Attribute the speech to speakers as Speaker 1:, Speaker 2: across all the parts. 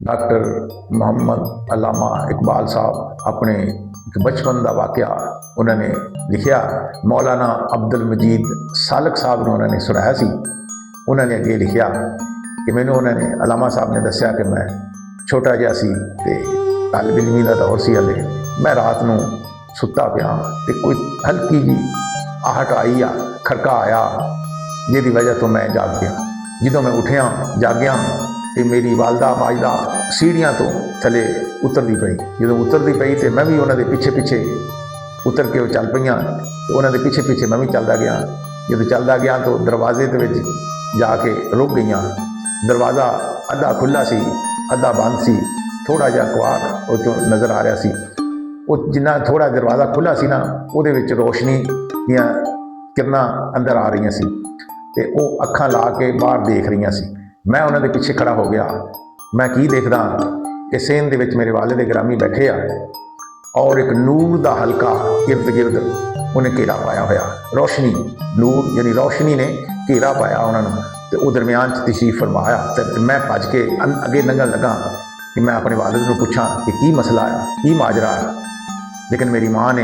Speaker 1: Doctor Mohammad अल्लामा इकबाल साहब अपने एक बचपन का वाक़या उन्होंने लिखा। मौलाना अब्दुल मजीद सालक साहब ने उन्होंने सुनाया सी। उन्होंने अगे लिखा कि मैनू उन्होंने अल्लामा साहब ने दसिया कि मैं छोटा जिहा सी ते तालिब इल्मी का दौर सी हले। मैं रात को सुता पिया तो कोई हल्की जी आहट आई आ, खड़का आया जिहदी वजह तो मैं जाग गया। जो मैं उठिया जाग्या तो मेरी वालदा माजदा सीढ़ियाँ तो थले उतरती पई। जो उतरती पई तो मैं भी उन्होंने पिछे पिछे उतर के चल पईयां तो उन्होंने पिछे पिछे मैं भी चलता गया। जो चलता गया तो दरवाजे के जाके रुक गई। दरवाज़ा अद्धा खुला सी अद्धा बंद सी, थोड़ा जिहा कुआर उस नज़र आ रहा सी। वो जिन्ना थोड़ा दरवाज़ा खुला सी ना वो रोशनी दियाँ किरनां अंदर आ रही सी ते वो अखां ला के बाहर देख रही सी। मैं उन्होंने पिछे खड़ा हो गया। मैं की देखदा कि सेन दे विच मेरे वाले दे ग्रामी बैठे आ और एक नूर दा हल्का इर्द गिर्द उन्हें घेरा पाया होया। रोशनी नूर यानी रोशनी ने घेरा पाया उन्होंने तो वो दरम्यान च तशरीफ फरमाया। तो मैं भज के अगे लंघन लगा कि मैं अपने वालिद को पूछा कि की मसला है, की माजरा है। लेकिन मेरी माँ ने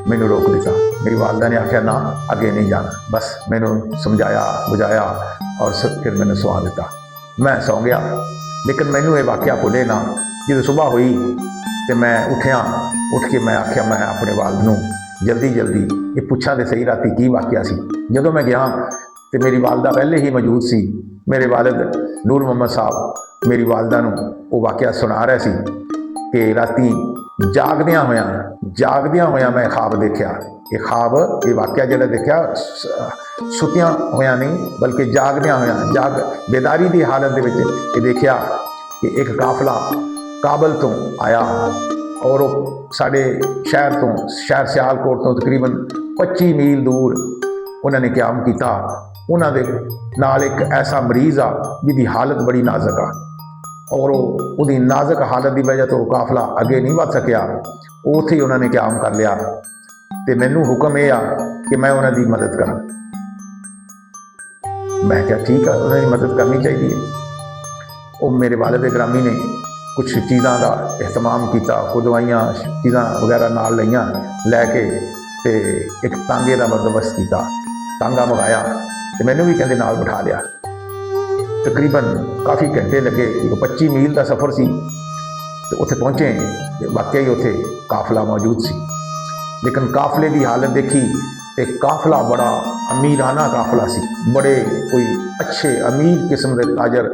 Speaker 1: मैनू रोक दिता। मेरी वालदा ने आख्या ना अगे नहीं जाना। बस मैनू समझाया बुझाया और फिर मैंने सुआ दिता। मैं सौ गया। लेकिन मैनू ये वाक़या भुले ना। जो सुबह हुई तो मैं उठिया, उठ के मैं आख्या मैं अपने वालिद नूं जल्दी जल्दी ये पूछा तो सही राती की वाक़या सी। जदों मैं गया तो मेरी वालदा पहले ही मौजूद सी। मेरे वालिद नूर मोहम्मद साहब मेरी वालदा नूं वो वाक़या सुना रहे सी कि राती जागदियां होया मैं ख्वाब देखा। ये ख्वाब ये वाक़या जो देखा सुतियां होया नहीं बल्कि जागदियां होया बेदारी की हालत के देखा कि एक काफला काबल तो आया और साढ़े शहर सियालकोट तो तकरीबन 25 मील दूर उन्होंने क्याम किया। उन्होंने नाल एक ऐसा मरीज़ आ जिसकी हालत बड़ी नाजुक आ और वो नाजुक हालत की वजह तो काफला अगे नहीं बढ़ सकिया। उत्थे ही उन्होंने क्याम कर लिया तो मैनू हुक्म यह आ कि मैं उन्होंने मदद करा। मैं क्या ठीक है उन्होंने मदद करनी चाहिए। वो मेरे वालिद ग्रामी ने कुछ चीज़ों का एहतमाम किया, कुछ दवाइयाँ चीज़ा वगैरह नाल लईयां लैके ते एक तांगे का बंदोबस्त किया। तांगा मंगाया तो मैनू भी कहते नाल बिठा लिया। तकरीबन काफ़ी घंटे लगे। 25 मील का सफ़र सी तो उत्थे पहुँचे वाकई ही उत्थे काफला मौजूद सी। लेकिन काफले की हालत देखी तो काफला बड़ा अमीराना काफला सी। बड़े कोई अच्छे अमीर किस्म के ताजर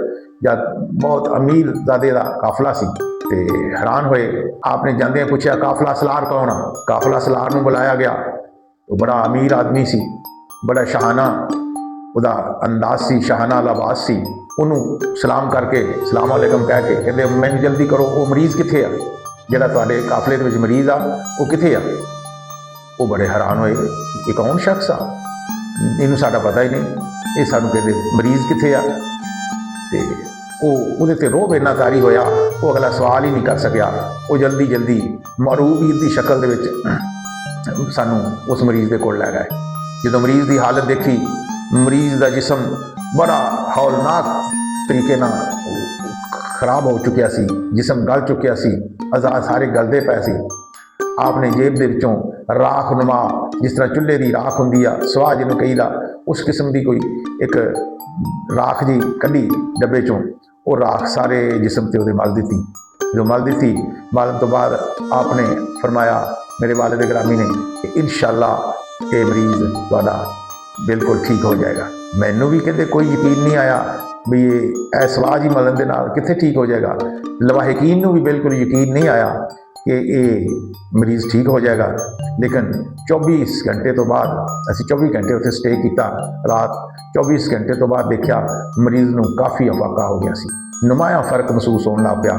Speaker 1: या बहुत अमीर ज़ादे का काफला सी। ते हैरान होए। आपने जांदे पूछा काफला सलार कौन आ। काफला सलार नूं बुलाया गया तो बड़ा अमीर आदमी सी, बड़ा शाहाना उदा अंदाज सी, शाहाना लिबास सी। उन्होंने सलाम करके सलाम अलैकुम कह के कहते मैनू जल्दी करो वो मरीज़ कित्थे आ, जिहड़ा तुहाडे काफले दे विच मरीज़ आ वो कित्थे आ। वो बड़े हैरान होए ये कौन शख्स आ, इनू साडा पता ही नहीं, ये सानू कहते मरीज़ कित्थे आ। तो वो ते रोब इन्ना तारी होया वो अगला सवाल ही नहीं कर सकिया। वो जल्दी जल्दी मरूबीर की शक्ल दे विच सानू उस मरीज़ के कोल लै गए। जो मरीज़ की हालत देखी, मरीज़ का जिसम बड़ा हौलनाक तरीके ना खराब हो चुकिया सी, जिसम गल चुकिया सी, अज़ा सारे गलदे पै सी। आपने जेब के विचों राख नुमा जिस तरह चुल्हे की राख होंदी आ सुहा जिन्हों कहीदा उस किस्म की कोई एक राख जी कढ़ी डब्बे चों। वो राख सारे जिसम से वो मल दी। जो मल दी मलन तो बाद आपने फरमाया मेरे वालिद ग्रामी ने कि इंशाअल्लाह ये मरीज़ तुहाडा बिल्कुल ठीक हो जाएगा। मैनू भी कहते कोई यकीन नहीं आया भी ये सवाज ही मलन के नाल कित्थे ठीक हो जाएगा। लवाहिकीन नू भी बिल्कुल यकीन नहीं आया कि ये मरीज़ ठीक हो जाएगा। लेकिन 24 घंटे तो बाद असी 24 घंटे उत्थे स्टे किया रात। 24 घंटे तो बाद देखा मरीज़ नू काफ़ी अफाका हो गया सी, नुमाया फ़र्क महसूस होने लग पिया।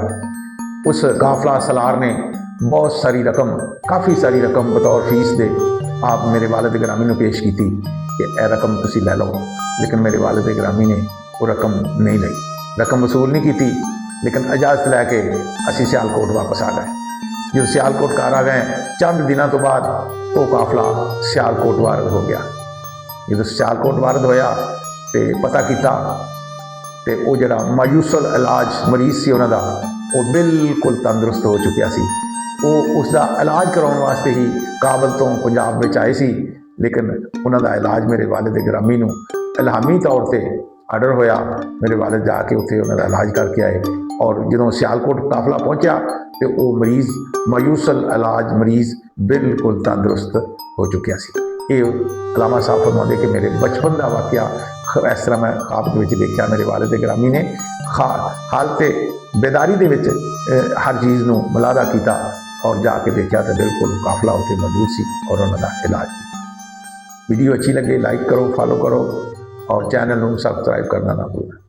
Speaker 1: उस काफला सलार ने बहुत सारी रकम काफ़ी सारी रकम बतौर फीस दे आप मेरे वालिद ग्रामी ने पेश की कि यह रकम तुसी लै लो। लेकिन मेरे वालिद ग्रामी ने वो रकम नहीं ली, रकम वसूल नहीं की। लेकिन इजाज़त लैके असी सियालकोट वापस आ गए। जो सियालकोट घर आ गए चंद दिनों तो बाद वो काफला सियालकोट वारद हो गया। जो सियालकोट वारद होया तो पता किया तो वो जरा मायूसल इलाज मरीज़ से उन्होंने ਉਹ ਬਿਲਕੁਲ ਤੰਦਰੁਸਤ ਹੋ ਚੁੱਕਿਆ ਸੀ। ਉਹ ਉਸ ਦਾ ਇਲਾਜ ਕਰਾਉਣ ਵਾਸਤੇ ਹੀ ਕਾਬਲ ਤੋਂ ਪੰਜਾਬ ਵਿੱਚ ਆਏ ਸੀ, ਲੇਕਿਨ ਉਹਨਾਂ ਦਾ ਇਲਾਜ ਮੇਰੇ ਵਾਲਿਦ ਗ੍ਰਾਮੀ ਨੂੰ ਇਲਹਾਮੀ ਤੌਰ 'ਤੇ ਆਰਡਰ ਹੋਇਆ। ਮੇਰੇ ਵਾਲਿਦ ਜਾ ਕੇ ਉੱਥੇ ਉਹਨਾਂ ਦਾ ਇਲਾਜ ਕਰਕੇ ਆਏ, ਔਰ ਜਦੋਂ ਸਿਆਲਕੋਟ ਕਾਫਲਾ ਪਹੁੰਚਿਆ ਤੇ ਉਹ ਮਰੀਜ਼ ਮਾਯੂਸਲ ਇਲਾਜ ਮਰੀਜ਼ ਬਿਲਕੁਲ ਤੰਦਰੁਸਤ ਹੋ ਚੁੱਕਿਆ ਸੀ। ਇਹ ਅਲਾਮਾ ਸਾਹਿਬ ਫਰਮਾਉਂਦੇ ਕਿ ਮੇਰੇ ਬਚਪਨ ਦਾ ਵਾਕਿਆ ਇਸ ਤਰ੍ਹਾਂ ਮੈਂ ਖਾਬ ਦੇ ਵਿੱਚ ਦੇਖਿਆ। ਮੇਰੇ ਵਾਲਿਦ ਗ੍ਰਾਮੀ ਨੇ ਹਾਲਤ ਬੇਦਾਰੀ ਦੇ ਵਿੱਚ ਹਰ ਚੀਜ਼ ਨੂੰ ਮੁਲਾਹਜ਼ਾ ਕੀਤਾ ਔਰ ਜਾ ਕੇ ਦੇਖਿਆ ਤਾਂ ਬਿਲਕੁਲ ਕਾਫਲਾ ਉੱਥੇ ਮੌਜੂਦ ਸੀ ਔਰ ਉਹਨਾਂ ਦਾ ਇਲਾਜ ਕੀਤਾ। वीडियो अच्छी लगे लाइक करो, फॉलो करो और चैनल को सब्सक्राइब करना ना भूलें।